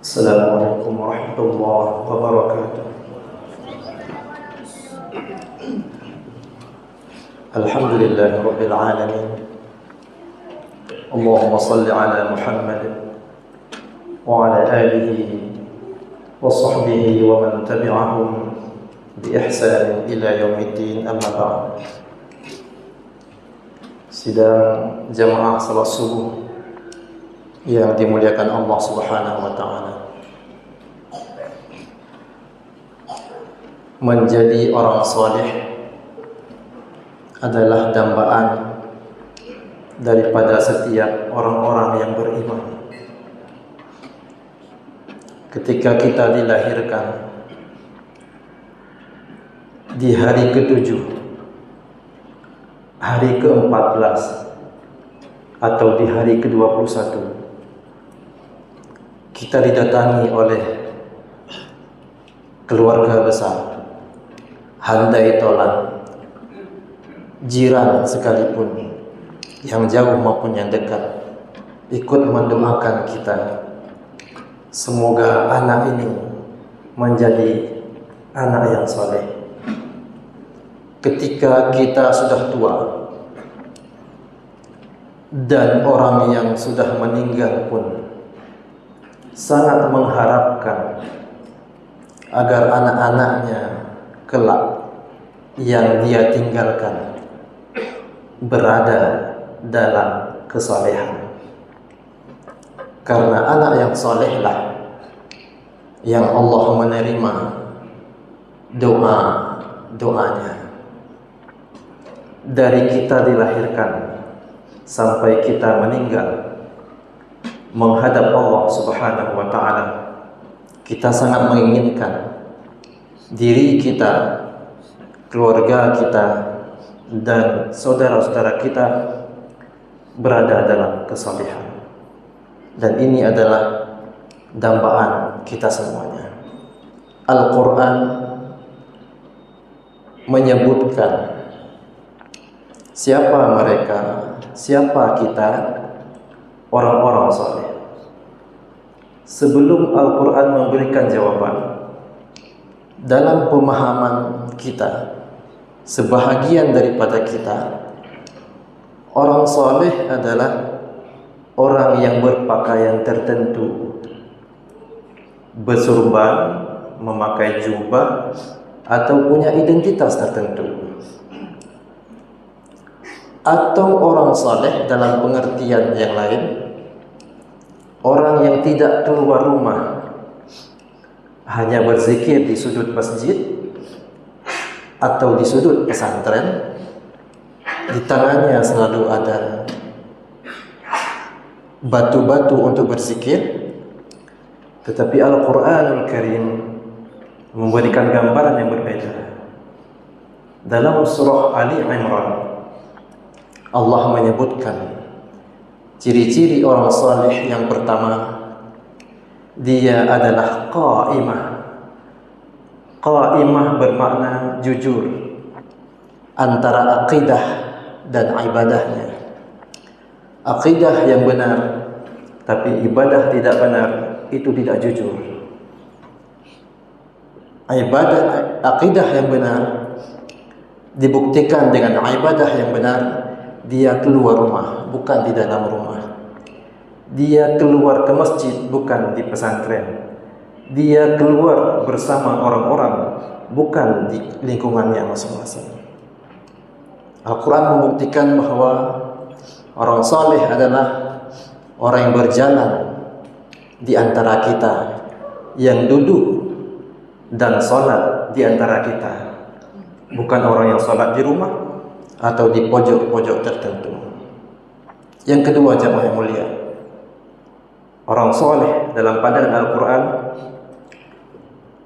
Assalamualaikum warahmatullahi wabarakatuh. Alhamdulillahi rabbil alamin. Allahumma salli ala Muhammad wa ala alihi wa sahbihi wa man tabi'ahum bi ihsan ila yaumiddin, amma ba'd. Sidang jamaah salat subuh yang dimuliakan Allah Subhanahu wa taala. Menjadi orang saleh adalah dambaan daripada setiap orang-orang yang beriman. Ketika kita dilahirkan di hari ke-7, hari ke-14 atau di hari ke-21, kita didatangi oleh keluarga besar, handai tolan, jiran sekalipun, yang jauh maupun yang dekat, ikut mendoakan kita. Semoga anak ini menjadi anak yang saleh. Ketika kita sudah tua dan orang yang sudah meninggal pun sangat mengharapkan agar anak-anaknya kelak yang dia tinggalkan berada dalam kesalehan. Karena anak yang salehlah yang Allah menerima doa-doanya. Dari kita dilahirkan sampai kita meninggal menghadap Allah Subhanahu wa taala, kita sangat menginginkan diri kita, keluarga kita, dan saudara-saudara kita berada dalam kesalehan. Dan ini adalah dambaan kita semuanya. Al-Quran menyebutkan siapa mereka, siapa kita, orang-orang saleh. Sebelum Al-Quran memberikan jawaban, dalam pemahaman kita, sebahagian daripada kita, orang saleh adalah orang yang berpakaian tertentu, bersurban, memakai jubah, atau punya identitas tertentu. Atau orang saleh dalam pengertian yang lain, orang yang tidak keluar rumah, hanya berzikir di sudut masjid atau di sudut pesantren. Di tangannya selalu ada batu-batu untuk berzikir. Tetapi Al-Quranul Karim memberikan gambaran yang berbeda. Dalam surah Ali Imran, Allah menyebutkan ciri-ciri orang saleh. Yang pertama, dia adalah qa'imah. Qa'imah bermakna jujur antara aqidah dan ibadahnya. Aqidah yang benar tapi ibadah tidak benar, itu tidak jujur. Aqidah yang benar dibuktikan dengan ibadah yang benar. Dia keluar rumah, bukan di dalam rumah. Dia keluar ke masjid, bukan di pesantren. Dia keluar bersama orang-orang, bukan di lingkungannya masing-masing. Al-Quran membuktikan bahwa orang saleh adalah orang yang berjalan di antara kita, yang duduk dan sholat di antara kita, bukan orang yang sholat di rumah atau di pojok-pojok tertentu. Yang kedua, jamaah yang mulia, orang saleh dalam pandangan Al-Quran,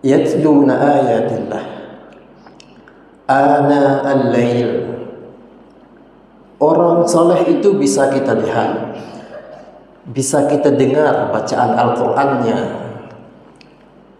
yatluna ayatillah ana al-lail. Orang saleh itu bisa kita lihat, bisa kita dengar bacaan Al-Qurannya.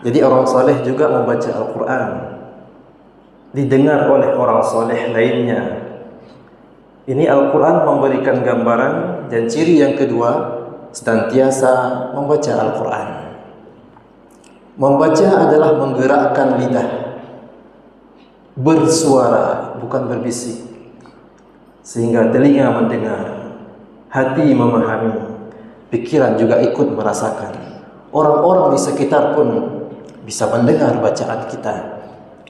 Jadi orang saleh juga membaca Al-Quran, didengar oleh orang saleh lainnya. Ini Al-Quran memberikan gambaran. Dan ciri yang kedua, senantiasa membaca Al-Quran. Membaca adalah menggerakkan lidah, bersuara bukan berbisik, sehingga telinga mendengar, hati memahami, pikiran juga ikut merasakan. Orang-orang di sekitar pun bisa mendengar bacaan kita.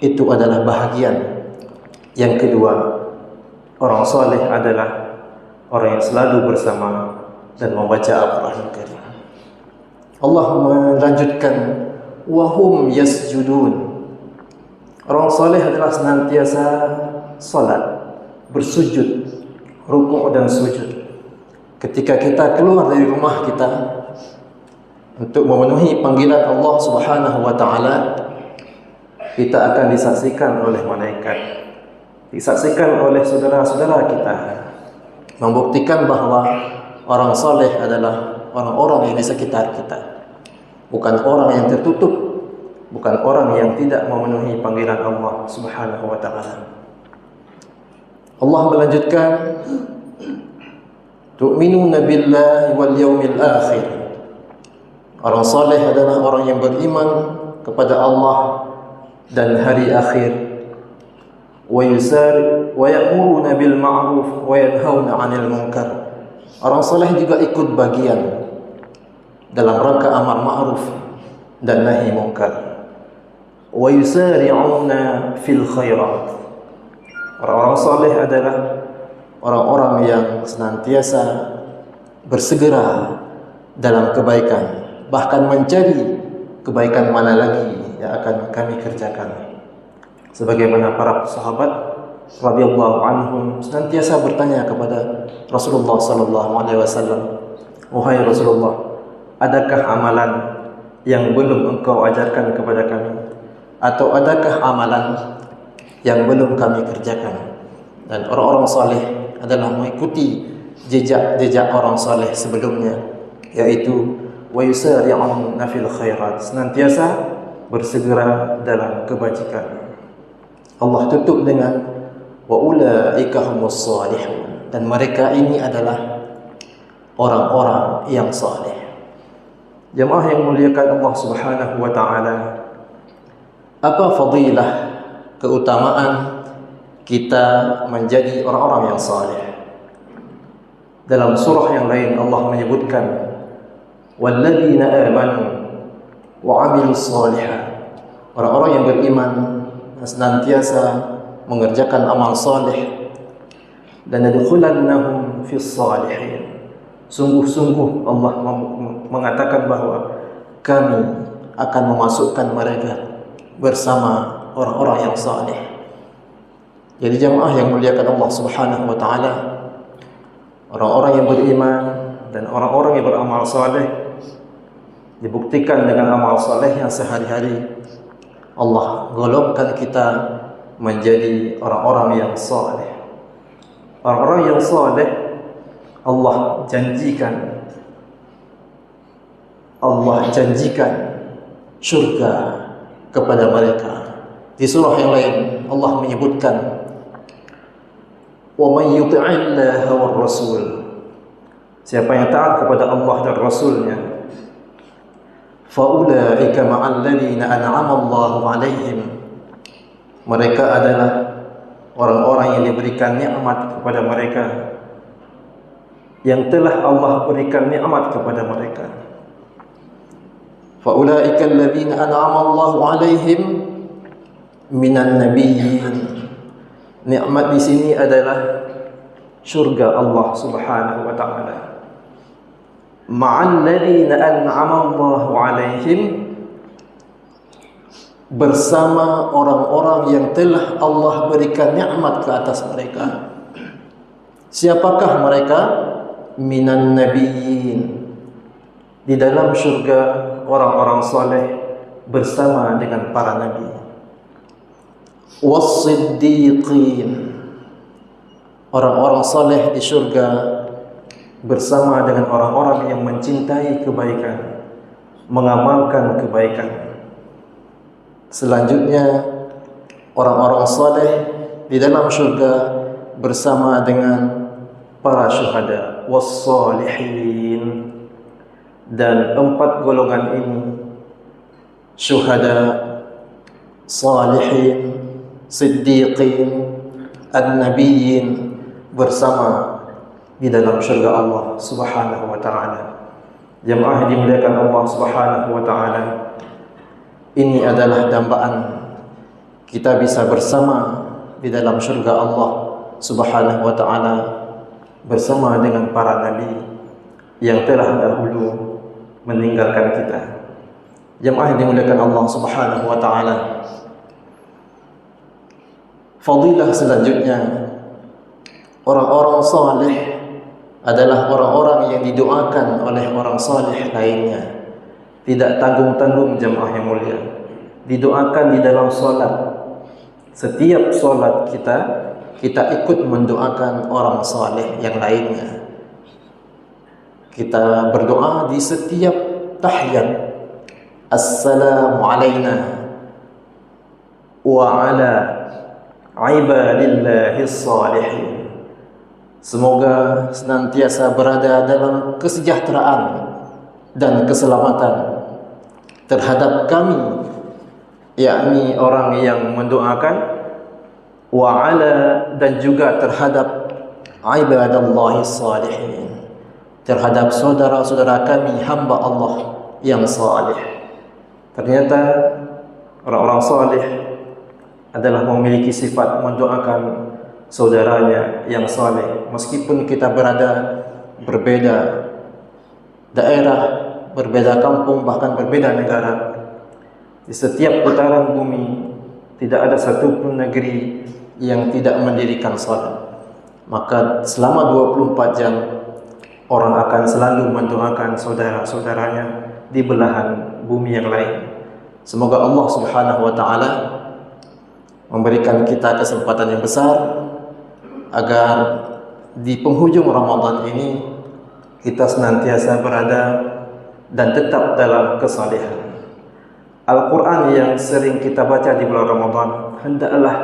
Itu adalah bahagian. Yang kedua, orang saleh adalah orang yang selalu bersama dan membaca Al-Quran Karim. Allah melanjutkan, wahum yasjudun. Orang saleh adalah senantiasa salat, bersujud, rukuk dan sujud. Ketika kita keluar dari rumah kita untuk memenuhi panggilan Allah Subhanahu wa taala, kita akan disaksikan oleh malaikat, disaksikan oleh saudara-saudara kita, membuktikan bahwa orang saleh adalah orang-orang yang di sekitar kita, bukan orang yang tertutup, bukan orang yang tidak memenuhi panggilan Allah Subhanahu wa taala. Allah melanjutkan, tu'minuna billahi wal yawmil akhir. Orang saleh adalah orang yang beriman kepada Allah dan hari akhir. Wa ya'muruna bil ma'ruf wa yanhauna 'anil munkar. Orang saleh juga ikut bagian dalam rangka amar ma'ruf dan nahi munkar. Wa yusari'una fil khairat. Orang-orang saleh adalah orang-orang yang senantiasa bersegera dalam kebaikan, bahkan mencari kebaikan mana lagi yang akan kami kerjakan. Sebagaimana para sahabat radhiyallahu anhum senantiasa bertanya kepada Rasulullah sallallahu alaihi wasallam, wahai Rasulullah, adakah amalan yang belum engkau ajarkan kepada kami, atau adakah amalan yang belum kami kerjakan? Dan orang-orang saleh adalah mengikuti jejak-jejak orang saleh sebelumnya, yaitu wa yusari'una fil khairat, senantiasa bersegera dalam kebajikan. Allah tutup dengan wa ulaika humus salihun, dan mereka ini adalah orang-orang yang saleh. Jemaah yang muliakan Allah Subhanahu wa taala, apa fadilah, keutamaan kita menjadi orang-orang yang saleh? Dalam surah yang lain Allah menyebutkan, walladzina amanu wa 'amilus shalihat. Orang-orang yang beriman senantiasa mengerjakan amal saleh, dan yadkhulannahum fis salihin. Sungguh-sungguh Allah mengatakan bahwa kami akan memasukkan mereka bersama orang-orang yang saleh. Jadi jemaah yang muliakan Allah Subhanahu wa taala, orang-orang yang beriman dan orang-orang yang beramal saleh dibuktikan dengan amal saleh yang sehari-hari Allah golongkan kita menjadi orang-orang yang saleh. Orang-orang yang saleh Allah janjikan syurga kepada mereka. Di surah yang lain Allah menyebutkan, wa may yuti'illaha war rasul. Siapa yang taat kepada Allah dan Rasulnya, faulaika ma'al ladzina an'ama Allahu 'alaihim. Mereka adalah orang-orang yang diberikan nikmat kepada mereka, yang telah Allah berikan nikmat kepada mereka. Faulaika alladzina an'ama Allahu 'alaihim minan nabiyyin. Nikmat di sini adalah syurga Allah Subhanahu wa taala. Ma'al ladzina an'ama Allahu 'alaihim, bersama orang-orang yang telah Allah berikan nikmat ke atas mereka. Siapakah mereka? Minan nabiyyin. Di dalam syurga orang-orang saleh bersama dengan para nabi. Was-siddiqin. Orang-orang saleh di syurga bersama dengan orang-orang yang mencintai kebaikan, mengamalkan kebaikan. Selanjutnya, orang-orang saleh di dalam syurga bersama dengan para syuhada, was-salihin. Dan 4 golongan ini, syuhada, salihin, siddiqin, an-nabiyyin bersama di dalam syurga Allah Subhanahu wa taala. Jemaah yang dimuliakan Allah Subhanahu wa taala, ini adalah dambaan kita bisa bersama di dalam syurga Allah Subhanahu wa taala bersama dengan para nabi yang telah dahulu meninggalkan kita. Jemaah yang dimuliakan Allah Subhanahu wa taala, fadilah selanjutnya, orang-orang saleh adalah orang-orang yang didoakan oleh orang saleh lainnya. Tidak tanggung-tanggung jemaah yang mulia, didoakan di dalam solat. Setiap solat kita ikut mendoakan orang saleh yang lainnya. Kita berdoa di setiap tahiyat, assalamu alayna wa ala ibadillahis salihin. Semoga senantiasa berada dalam kesejahteraan dan keselamatan terhadap kami, yakni orang yang mendoakan, wa ala, dan juga terhadap ibadallahis salihin, terhadap saudara-saudara kami hamba Allah yang salih. Ternyata orang-orang salih adalah memiliki sifat mendoakan saudaranya yang saleh, meskipun kita berada berbeda daerah, berbeda kampung, bahkan berbeda negara. Di setiap putaran bumi tidak ada satupun negeri yang tidak mendirikan salat. Maka selama 24 jam orang akan selalu mendoakan saudara-saudaranya di belahan bumi yang lain. Semoga Allah Subhanahu wa taala memberikan kita kesempatan yang besar agar di penghujung Ramadan ini kita senantiasa berada dan tetap dalam kesalehan. Al-Quran yang sering kita baca di bulan Ramadan, hendaklah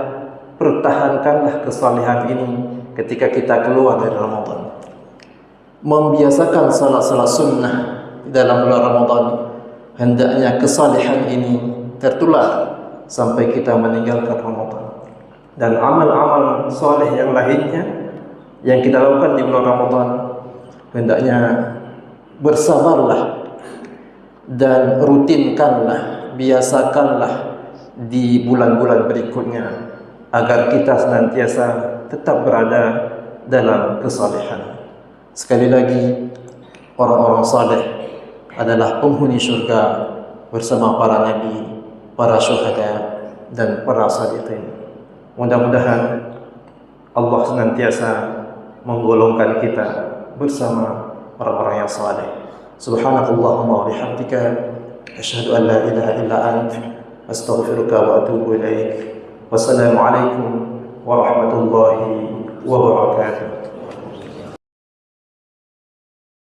pertahankanlah kesalehan ini ketika kita keluar dari Ramadan. Membiasakan salat-salat sunnah di dalam bulan Ramadan, hendaknya kesalehan ini tertular sampai kita meninggalkan Ramadan. Dan amal-amal soleh yang lainnya yang kita lakukan di bulan Ramadan, hendaknya bersabarlah dan rutinkanlah, biasakanlah di bulan-bulan berikutnya agar kita senantiasa tetap berada dalam kesalehan. Sekali lagi, orang-orang saleh adalah penghuni syurga bersama para nabi, para syuhada, dan para shadiqin. Mudah-mudahan Allah senantiasa menggolongkan kita bersama orang-orang yang saleh. Subhanakallahumma wa bihamdika, asyhadu an la ilaha illa anta, astaghfiruka wa atubu ilaik. Wassalamu alaikum warahmatullahi wabarakatuh.